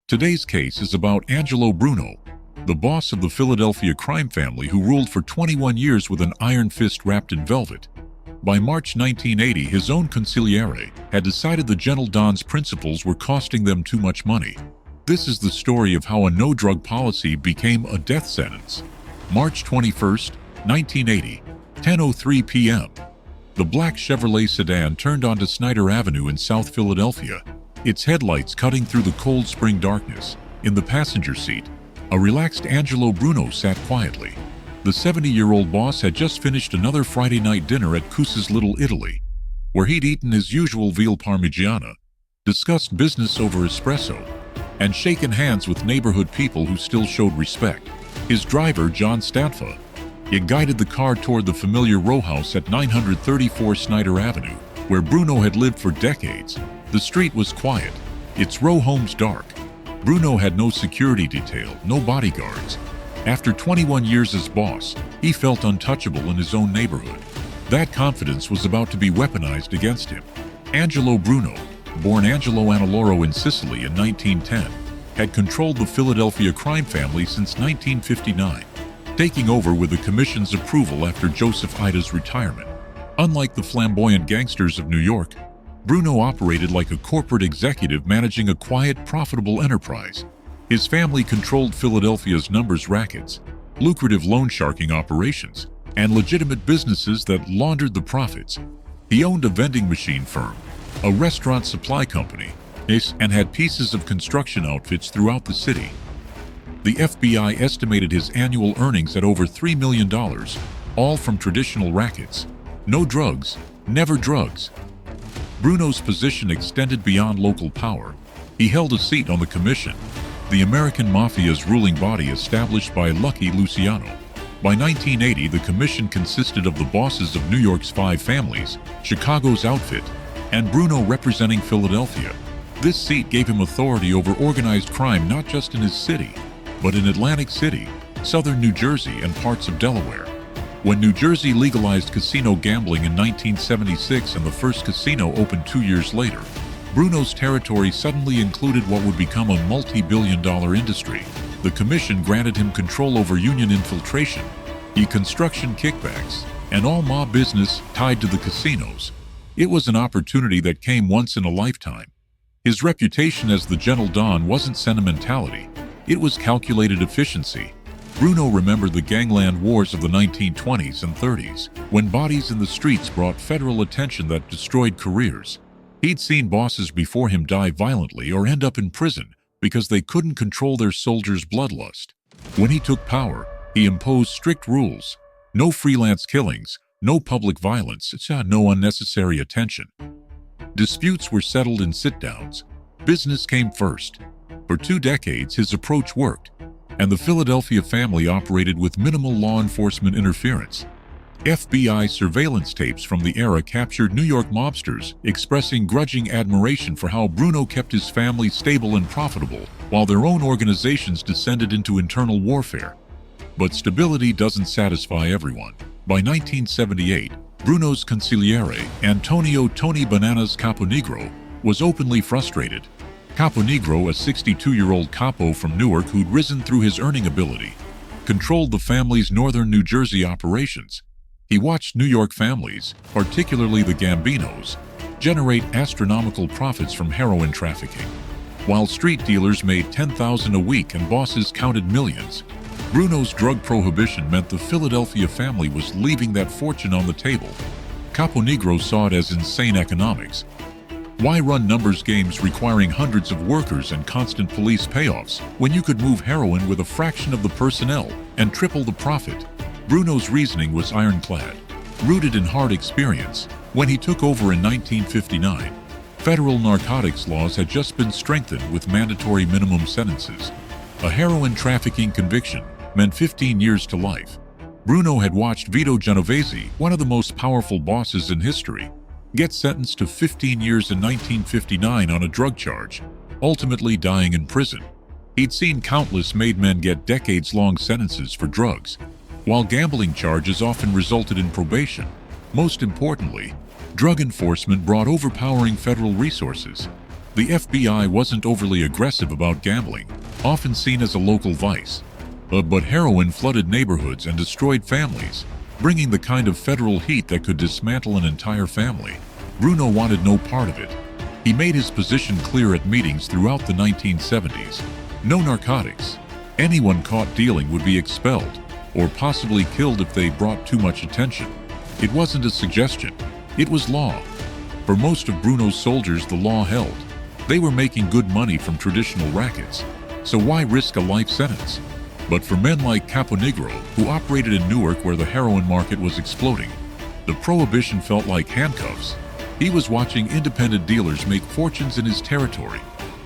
Today's case is about Angelo Bruno, the boss of the Philadelphia crime family who ruled for 21 years with an iron fist wrapped in velvet. By March 1980, his own consigliere had decided the Gentle Don's principles were costing them too much money. This is the story of how a no-drug policy became a death sentence. March 21, 1980, 10:03 p.m. The black Chevrolet sedan turned onto Snyder Avenue in South Philadelphia, its headlights cutting through the cold spring darkness. In the passenger seat, a relaxed Angelo Bruno sat quietly. The 70-year-old boss had just finished another Friday night dinner at Cosa's Little Italy, where he'd eaten his usual veal parmigiana, discussed business over espresso, and shaken hands with neighborhood people who still showed respect. His driver, John Statfa, guided the car toward the familiar row house at 934 Snyder Avenue, where Bruno had lived for decades. The street was quiet, its row homes dark. Bruno had no security detail, no bodyguards. After 21 years as boss, he felt untouchable in his own neighborhood. That confidence was about to be weaponized against him. Angelo Bruno, born Angelo Annaloro in Sicily in 1910, had controlled the Philadelphia crime family since 1959, taking over with the commission's approval after Joseph Ida's retirement. Unlike the flamboyant gangsters of New York, Bruno operated like a corporate executive managing a quiet, profitable enterprise. His family controlled Philadelphia's numbers rackets, lucrative loan sharking operations, and legitimate businesses that laundered the profits. He owned a vending machine firm, a restaurant supply company, and had pieces of construction outfits throughout the city. The FBI estimated his annual earnings at over $3 million, all from traditional rackets. No drugs, never drugs. Bruno's position extended beyond local power. He held a seat on the Commission, the American Mafia's ruling body established by Lucky Luciano. By 1980, the Commission consisted of the bosses of New York's 5 families, Chicago's outfit, and Bruno representing Philadelphia. This seat gave him authority over organized crime not just in his city, but in Atlantic City, southern New Jersey, and parts of Delaware. When New Jersey legalized casino gambling in 1976 and the first casino opened 2 years later, Bruno's territory suddenly included what would become a multi-billion-dollar industry. The Commission granted him control over union infiltration, construction kickbacks, and all mob business tied to the casinos. It was an opportunity that came once in a lifetime. His reputation as the Gentle Don wasn't sentimentality, it was calculated efficiency. Bruno remembered the gangland wars of the 1920s and 30s, when bodies in the streets brought federal attention that destroyed careers. He'd seen bosses before him die violently or end up in prison because they couldn't control their soldiers' bloodlust. When he took power, he imposed strict rules. No freelance killings, no public violence, no unnecessary attention. Disputes were settled in sit-downs. Business came first. For 2 decades, his approach worked, and the Philadelphia family operated with minimal law enforcement interference. FBI surveillance tapes from the era captured New York mobsters expressing grudging admiration for how Bruno kept his family stable and profitable, while their own organizations descended into internal warfare. But stability doesn't satisfy everyone. By 1978, Bruno's consigliere, Antonio "Tony Bananas" Caponigro, was openly frustrated. Caponigro, a 62-year-old capo from Newark who'd risen through his earning ability, controlled the family's northern New Jersey operations. He watched New York families, particularly the Gambinos, generate astronomical profits from heroin trafficking. While street dealers made $10,000 a week and bosses counted millions, Bruno's drug prohibition meant the Philadelphia family was leaving that fortune on the table. Caponigro saw it as insane economics. Why run numbers games requiring hundreds of workers and constant police payoffs when you could move heroin with a fraction of the personnel and triple the profit? Bruno's reasoning was ironclad, rooted in hard experience. When he took over in 1959, federal narcotics laws had just been strengthened with mandatory minimum sentences. A heroin trafficking conviction meant 15 years to life. Bruno had watched Vito Genovese, one of the most powerful bosses in history, get sentenced to 15 years in 1959 on a drug charge, ultimately dying in prison. He'd seen countless made men get decades-long sentences for drugs, while gambling charges often resulted in probation. Most importantly, drug enforcement brought overpowering federal resources. The FBI wasn't overly aggressive about gambling, often seen as a local vice. But heroin flooded neighborhoods and destroyed families, bringing the kind of federal heat that could dismantle an entire family. Bruno wanted no part of it. He made his position clear at meetings throughout the 1970s. No narcotics. Anyone caught dealing would be expelled, or possibly killed if they brought too much attention. It wasn't a suggestion. It was law. For most of Bruno's soldiers, the law held. They were making good money from traditional rackets, so why risk a life sentence? But for men like Caponigro, who operated in Newark where the heroin market was exploding, the prohibition felt like handcuffs. He was watching independent dealers make fortunes in his territory.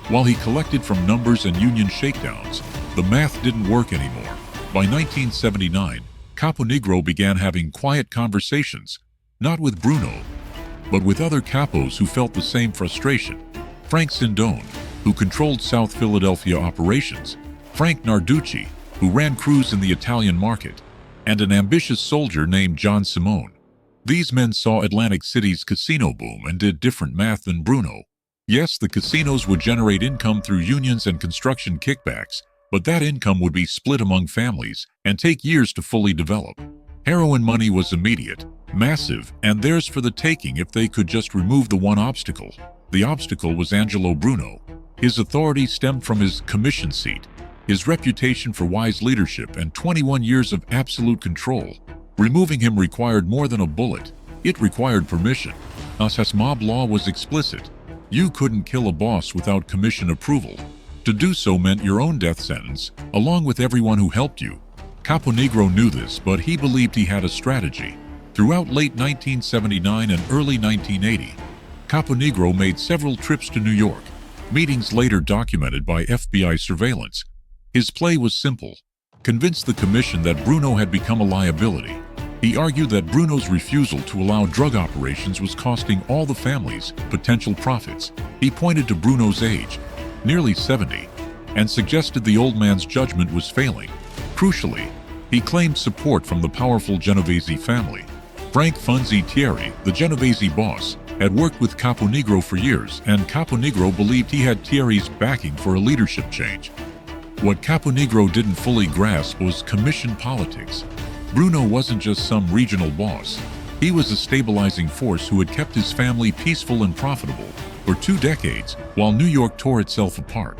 While he collected from numbers and union shakedowns, the math didn't work anymore. By 1979, Caponigro began having quiet conversations, not with Bruno, but with other capos who felt the same frustration. Frank Sindone, who controlled South Philadelphia operations, Frank Narducci, who ran crews in the Italian market, and an ambitious soldier named John Simone. These men saw Atlantic City's casino boom and did different math than Bruno. Yes, the casinos would generate income through unions and construction kickbacks, but that income would be split among families and take years to fully develop. Heroin money was immediate, massive, and theirs for the taking if they could just remove the one obstacle. The obstacle was Angelo Bruno. His authority stemmed from his commission seat, his reputation for wise leadership, and 21 years of absolute control. Removing him required more than a bullet. It required permission. Us mob law was explicit. You couldn't kill a boss without commission approval. To do so meant your own death sentence, along with everyone who helped you. Caponigro knew this, but he believed he had a strategy. Throughout late 1979 and early 1980, Caponigro made several trips to New York, meetings later documented by FBI surveillance. His play was simple: convince the commission that Bruno had become a liability. He argued that Bruno's refusal to allow drug operations was costing all the families potential profits. He pointed to Bruno's age, nearly 70, and suggested the old man's judgment was failing. Crucially, he claimed support from the powerful Genovese family. Frank Funzi Thierry, the Genovese boss, had worked with Caponigro for years, and Caponigro believed he had Thierry's backing for a leadership change. What Caponigro didn't fully grasp was commission politics. Bruno wasn't just some regional boss. He was a stabilizing force who had kept his family peaceful and profitable for 2 decades while New York tore itself apart.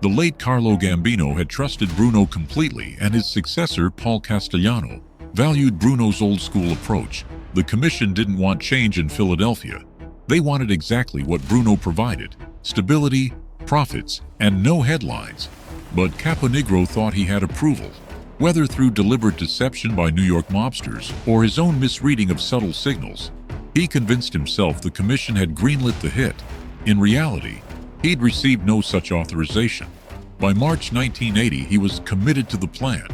The late Carlo Gambino had trusted Bruno completely, and his successor, Paul Castellano, valued Bruno's old-school approach. The commission didn't want change in Philadelphia. They wanted exactly what Bruno provided: stability, profits, and no headlines. But Caponigro thought he had approval. Whether through deliberate deception by New York mobsters or his own misreading of subtle signals, he convinced himself the commission had greenlit the hit. In reality, he'd received no such authorization. By March 1980, he was committed to the plan.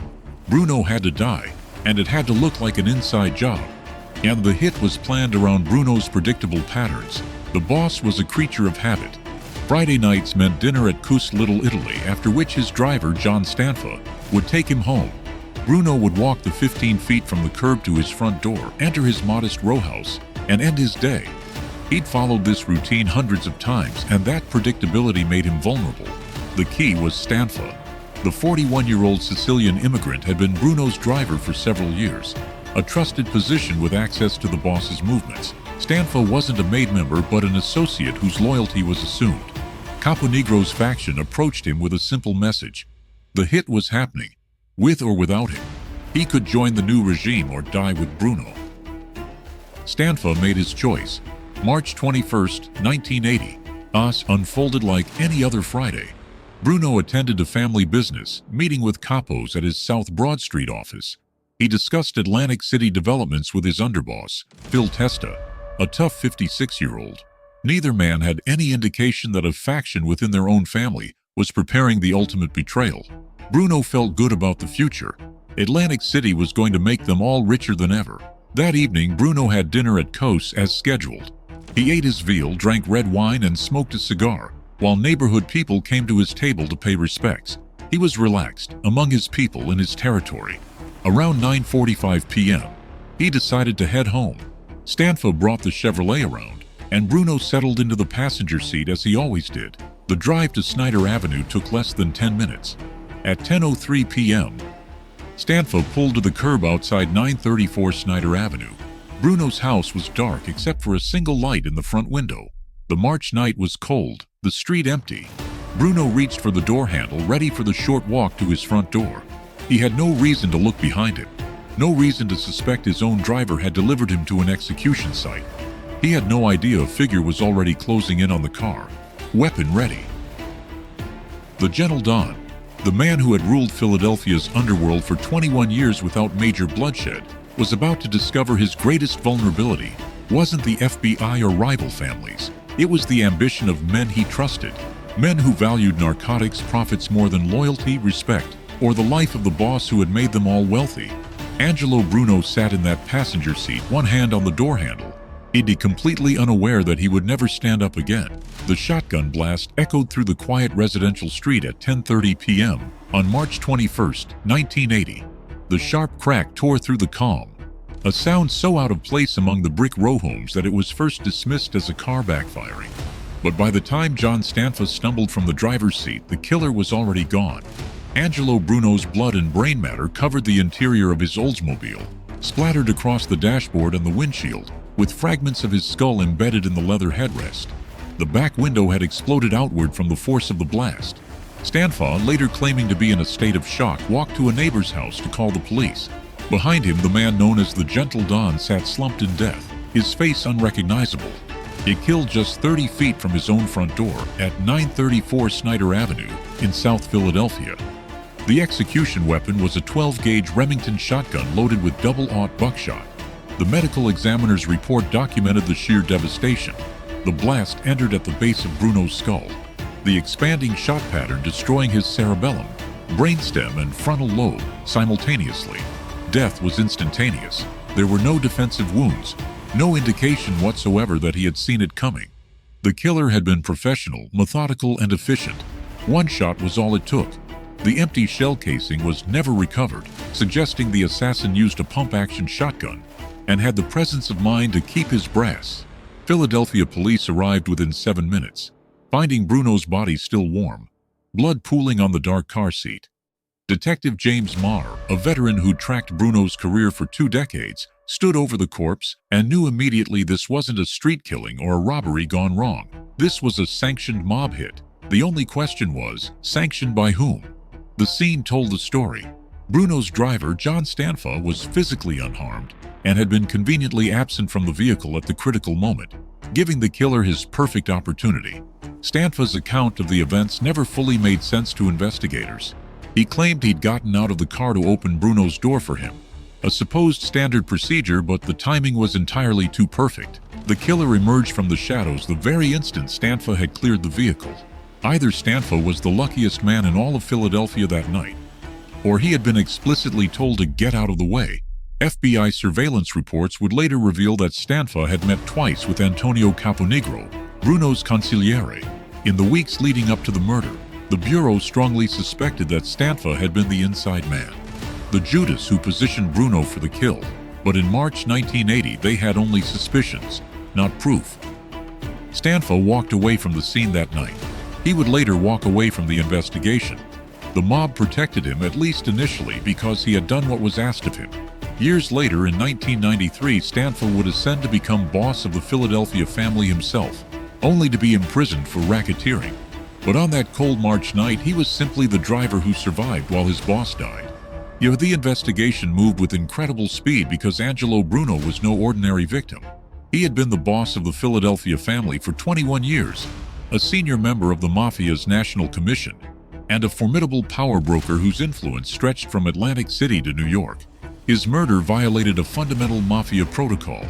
Bruno had to die, and it had to look like an inside job. And the hit was planned around Bruno's predictable patterns. The boss was a creature of habit. Friday nights meant dinner at Coos Little Italy, after which his driver, John Stanfa, would take him home. Bruno would walk the 15 feet from the curb to his front door, enter his modest row house, and end his day. He'd followed this routine hundreds of times, and that predictability made him vulnerable. The key was Stanfa. The 41-year-old Sicilian immigrant had been Bruno's driver for several years, a trusted position with access to the boss's movements. Stanfa wasn't a made member but an associate whose loyalty was assumed. Caponigro's faction approached him with a simple message: the hit was happening, with or without him. He could join the new regime or die with Bruno. Stanfa made his choice. March 21, 1980. Us unfolded like any other Friday. Bruno attended a family business, meeting with capos at his South Broad Street office. He discussed Atlantic City developments with his underboss, Phil Testa, a tough 56-year-old. Neither man had any indication that a faction within their own family was preparing the ultimate betrayal. Bruno felt good about the future. Atlantic City was going to make them all richer than ever. That evening, Bruno had dinner at Cosa as scheduled. He ate his veal, drank red wine, and smoked a cigar, while neighborhood people came to his table to pay respects. He was relaxed, among his people in his territory. Around 9:45 p.m., he decided to head home. Stanfa brought the Chevrolet around, and Bruno settled into the passenger seat as he always did. The drive to Snyder Avenue took less than 10 minutes. At 10:03 p.m., Scarfo pulled to the curb outside 934 Snyder Avenue. Bruno's house was dark except for a single light in the front window. The March night was cold, the street empty. Bruno reached for the door handle, ready for the short walk to his front door. He had no reason to look behind him, no reason to suspect his own driver had delivered him to an execution site. He had no idea a figure was already closing in on the car, weapon ready. The Gentle Don, the man who had ruled Philadelphia's underworld for 21 years without major bloodshed, was about to discover his greatest vulnerability wasn't the FBI or rival families. It was the ambition of men he trusted, men who valued narcotics profits more than loyalty, respect, or the life of the boss who had made them all wealthy. Angelo Bruno sat in that passenger seat, one hand on the door handle. He'd be completely unaware that he would never stand up again. The shotgun blast echoed through the quiet residential street at 10:30 p.m. on March 21, 1980. The sharp crack tore through the calm, a sound so out of place among the brick row homes that it was first dismissed as a car backfiring. But by the time John Scarfo stumbled from the driver's seat, the killer was already gone. Angelo Bruno's blood and brain matter covered the interior of his Oldsmobile, splattered across the dashboard and the windshield, with fragments of his skull embedded in the leather headrest. The back window had exploded outward from the force of the blast. Scarfo, later claiming to be in a state of shock, walked to a neighbor's house to call the police. Behind him, the man known as the Gentle Don sat slumped in death, his face unrecognizable. He killed just 30 feet from his own front door at 934 Snyder Avenue in South Philadelphia. The execution weapon was a 12-gauge Remington shotgun loaded with double-aught buckshot. The medical examiner's report documented the sheer devastation. The blast entered at the base of Bruno's skull, the expanding shot pattern destroying his cerebellum, brainstem, and frontal lobe simultaneously. Death was instantaneous. There were no defensive wounds, no indication whatsoever that he had seen it coming. The killer had been professional, methodical, and efficient. One shot was all it took. The empty shell casing was never recovered, suggesting the assassin used a pump-action shotgun and had the presence of mind to keep his brass. Philadelphia police arrived within 7 minutes, finding Bruno's body still warm, blood pooling on the dark car seat. Detective James Marr, a veteran who tracked Bruno's career for 2 decades, stood over the corpse and knew immediately this wasn't a street killing or a robbery gone wrong. This was a sanctioned mob hit. The only question was, sanctioned by whom? The scene told the story. Bruno's driver, John Scarfo, was physically unharmed and had been conveniently absent from the vehicle at the critical moment, giving the killer his perfect opportunity. Scarfo's account of the events never fully made sense to investigators. He claimed he'd gotten out of the car to open Bruno's door for him, a supposed standard procedure, but the timing was entirely too perfect. The killer emerged from the shadows the very instant Scarfo had cleared the vehicle. Either Scarfo was the luckiest man in all of Philadelphia that night, or he had been explicitly told to get out of the way. FBI surveillance reports would later reveal that Scarfo had met twice with Antonio Caponigro, Bruno's consigliere. In the weeks leading up to the murder, the Bureau strongly suspected that Scarfo had been the inside man, the Judas who positioned Bruno for the kill. But in March 1980, they had only suspicions, not proof. Scarfo walked away from the scene that night. He would later walk away from the investigation. The mob protected him, at least initially, because he had done what was asked of him. Years later, in 1993, Scarfo would ascend to become boss of the Philadelphia family himself, only to be imprisoned for racketeering. But on that cold March night, he was simply the driver who survived while his boss died. Yet the investigation moved with incredible speed because Angelo Bruno was no ordinary victim. He had been the boss of the Philadelphia family for 21 years, a senior member of the Mafia's National Commission, and a formidable power broker whose influence stretched from Atlantic City to New York. His murder violated a fundamental Mafia protocol.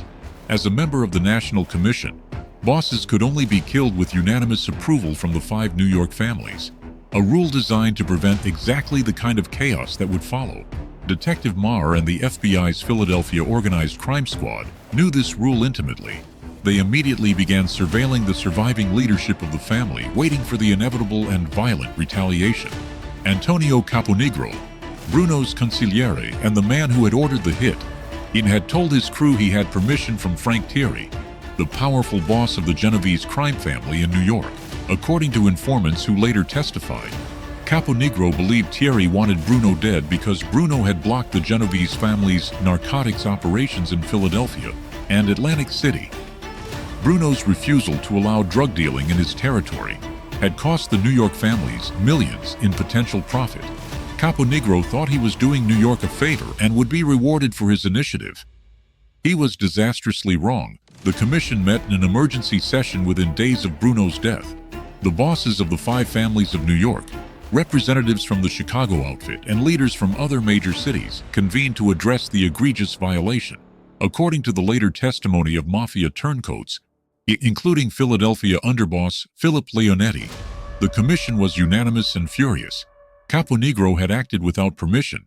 As a member of the National Commission, bosses could only be killed with unanimous approval from the 5 New York families, a rule designed to prevent exactly the kind of chaos that would follow. Detective Marr and the FBI's Philadelphia Organized Crime Squad knew this rule intimately. They immediately began surveilling the surviving leadership of the family, waiting for the inevitable and violent retaliation. Antonio Caponigro, Bruno's consigliere and the man who had ordered the hit, had told his crew he had permission from Frank Thierry, the powerful boss of the Genovese crime family in New York. According to informants who later testified, Caponigro believed Thierry wanted Bruno dead because Bruno had blocked the Genovese family's narcotics operations in Philadelphia and Atlantic City. Bruno's refusal to allow drug dealing in his territory had cost the New York families millions in potential profit. Caponigro thought he was doing New York a favor and would be rewarded for his initiative. He was disastrously wrong. The commission met in an emergency session within days of Bruno's death. The bosses of the 5 families of New York, representatives from the Chicago outfit, and leaders from other major cities convened to address the egregious violation. According to the later testimony of Mafia turncoats, including Philadelphia underboss Philip Leonetti, the commission was unanimous and furious. Caponigro had acted without permission.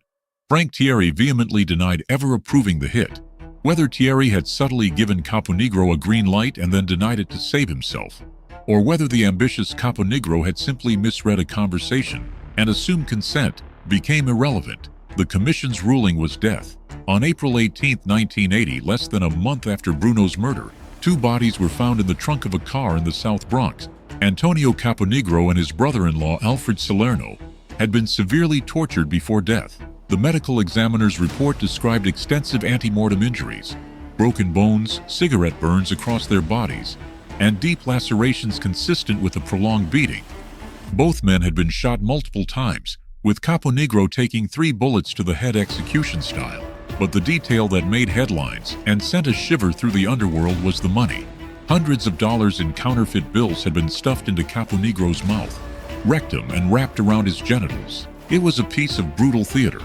Frank Thierry vehemently denied ever approving the hit. Whether Thierry had subtly given Caponigro a green light and then denied it to save himself, or whether the ambitious Caponigro had simply misread a conversation and assumed consent, became irrelevant. The commission's ruling was death. On April 18, 1980, less than a month after Bruno's murder, 2 bodies were found in the trunk of a car in the South Bronx. Antonio Caponigro and his brother-in-law Alfred Salerno had been severely tortured before death. The medical examiner's report described extensive ante-mortem injuries, broken bones, cigarette burns across their bodies, and deep lacerations consistent with a prolonged beating. Both men had been shot multiple times, with Caponigro taking 3 bullets to the head execution style. But the detail that made headlines and sent a shiver through the underworld was the money. Hundreds of dollars in counterfeit bills had been stuffed into Caponigro's mouth, rectum, and wrapped around his genitals. It was a piece of brutal theater.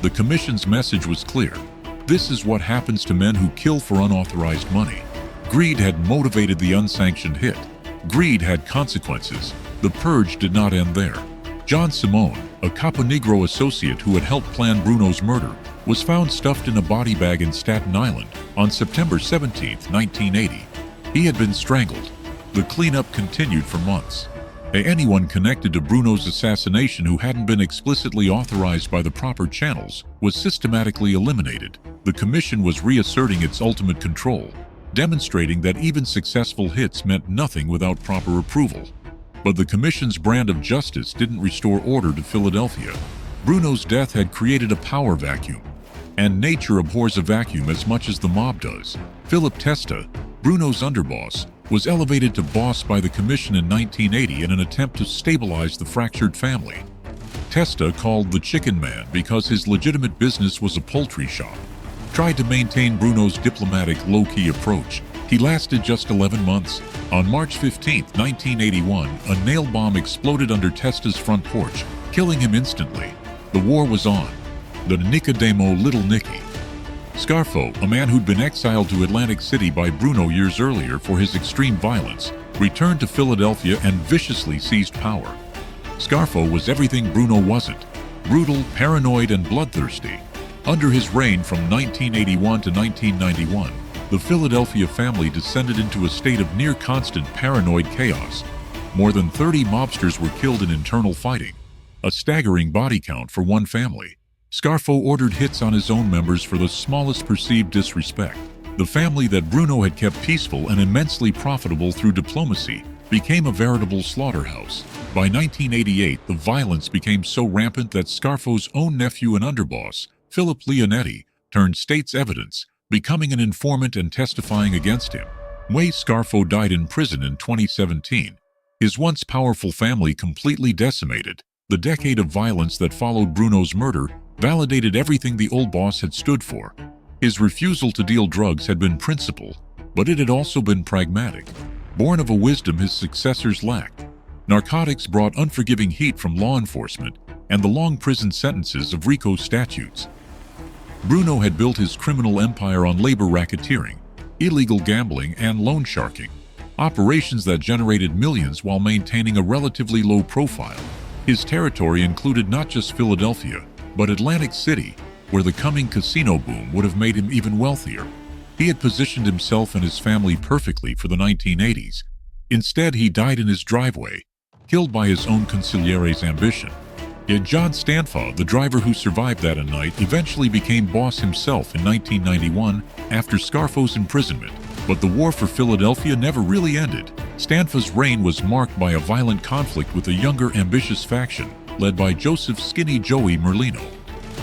The commission's message was clear. This is what happens to men who kill for unauthorized money. Greed had motivated the unsanctioned hit. Greed had consequences. The purge did not end there. John Simone, a Caponigro associate who had helped plan Bruno's murder, was found stuffed in a body bag in Staten Island on September 17, 1980. He had been strangled. The cleanup continued for months. Anyone connected to Bruno's assassination who hadn't been explicitly authorized by the proper channels was systematically eliminated. The commission was reasserting its ultimate control, demonstrating that even successful hits meant nothing without proper approval. But the commission's brand of justice didn't restore order to Philadelphia. Bruno's death had created a power vacuum, and nature abhors a vacuum as much as the mob does. Philip Testa, Bruno's underboss, was elevated to boss by the commission in 1980 in an attempt to stabilize the fractured family. Testa, called the Chicken Man because his legitimate business was a poultry shop, tried to maintain Bruno's diplomatic, low-key approach. He lasted just 11 months. On March 15, 1981, a nail bomb exploded under Testa's front porch, killing him instantly. The war was on. The Nicodemo Little Nicky. Scarfo, a man who'd been exiled to Atlantic City by Bruno years earlier for his extreme violence, returned to Philadelphia and viciously seized power. Scarfo was everything Bruno wasn't: brutal, paranoid, and bloodthirsty. Under his reign from 1981 to 1991, the Philadelphia family descended into a state of near-constant paranoid chaos. More than 30 mobsters were killed in internal fighting, a staggering body count for one family. Scarfo ordered hits on his own members for the smallest perceived disrespect. The family that Bruno had kept peaceful and immensely profitable through diplomacy became a veritable slaughterhouse. By 1988, the violence became so rampant that Scarfo's own nephew and underboss, Philip Leonetti, turned state's evidence, becoming an informant and testifying against him. Scarfo died in prison in 2017. His once powerful family completely decimated. The decade of violence that followed Bruno's murder validated everything the old boss had stood for. His refusal to deal drugs had been principled, but it had also been pragmatic, born of a wisdom his successors lacked. Narcotics brought unforgiving heat from law enforcement and the long prison sentences of RICO statutes. Bruno had built his criminal empire on labor racketeering, illegal gambling, and loan sharking, operations that generated millions while maintaining a relatively low profile. His territory included not just Philadelphia, but Atlantic City, where the coming casino boom would have made him even wealthier. He had positioned himself and his family perfectly for the 1980s. Instead, he died in his driveway, killed by his own consigliere's ambition. Yet John Stanfa, the driver who survived that night, eventually became boss himself in 1991 after Scarfo's imprisonment. But the war for Philadelphia never really ended. Stanfa's reign was marked by a violent conflict with a younger, ambitious faction led by Joseph "Skinny Joey" Merlino.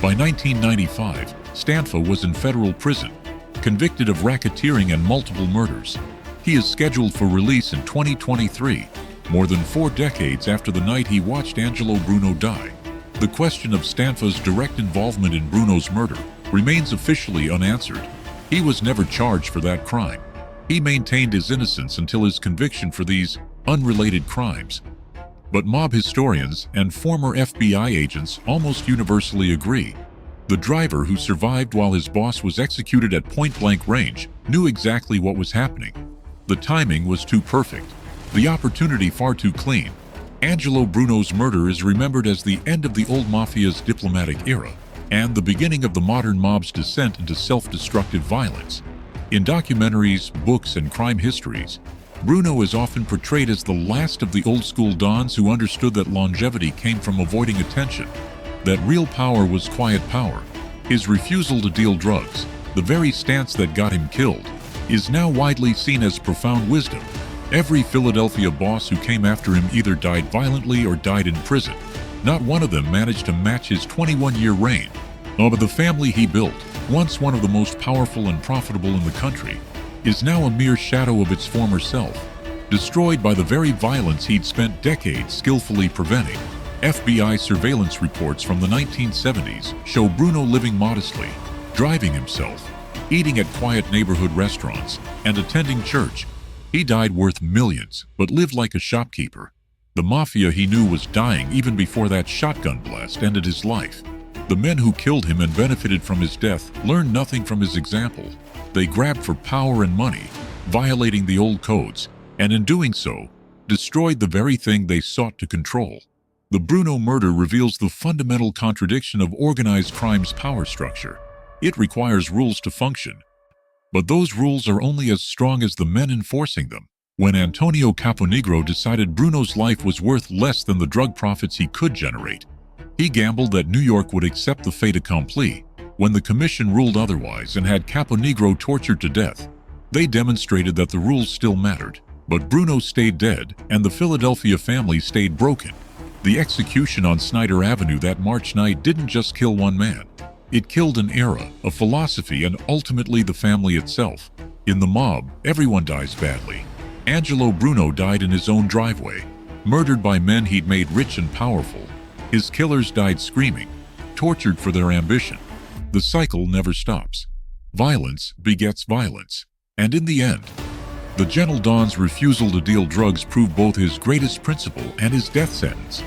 By 1995, Stanfa was in federal prison, convicted of racketeering and multiple murders. He is scheduled for release in 2023, more than 4 decades after the night he watched Angelo Bruno die. The question of Stanfa's direct involvement in Bruno's murder remains officially unanswered. He was never charged for that crime. He maintained his innocence until his conviction for these unrelated crimes. But mob historians and former FBI agents almost universally agree. The driver who survived while his boss was executed at point-blank range knew exactly what was happening. The timing was too perfect, the opportunity far too clean. Angelo Bruno's murder is remembered as the end of the old Mafia's diplomatic era and the beginning of the modern mob's descent into self-destructive violence. In documentaries, books, and crime histories, Bruno is often portrayed as the last of the old-school dons who understood that longevity came from avoiding attention, that real power was quiet power. His refusal to deal drugs, the very stance that got him killed, is now widely seen as profound wisdom. Every Philadelphia boss who came after him either died violently or died in prison. Not one of them managed to match his 21-year reign. But the family he built, once one of the most powerful and profitable in the country, is now a mere shadow of its former self, destroyed by the very violence he'd spent decades skillfully preventing. FBI surveillance reports from the 1970s show Bruno living modestly, driving himself, eating at quiet neighborhood restaurants, and attending church. He died worth millions, but lived like a shopkeeper. The Mafia he knew was dying even before that shotgun blast ended his life. The men who killed him and benefited from his death learned nothing from his example. They grabbed for power and money, violating the old codes, and in doing so, destroyed the very thing they sought to control. The Bruno murder reveals the fundamental contradiction of organized crime's power structure. It requires rules to function, but those rules are only as strong as the men enforcing them. When Antonio Caponigro decided Bruno's life was worth less than the drug profits he could generate, he gambled that New York would accept the fait accompli. When the commission ruled otherwise and had Caponigro tortured to death, they demonstrated that the rules still mattered. But Bruno stayed dead, and the Philadelphia family stayed broken. The execution on Snyder Avenue that March night didn't just kill one man. It killed an era, a philosophy, and ultimately the family itself. In the mob, everyone dies badly. Angelo Bruno died in his own driveway, murdered by men he'd made rich and powerful. His killers died screaming, tortured for their ambition. The cycle never stops. Violence begets violence. And in the end, the gentle Don's refusal to deal drugs proved both his greatest principle and his death sentence.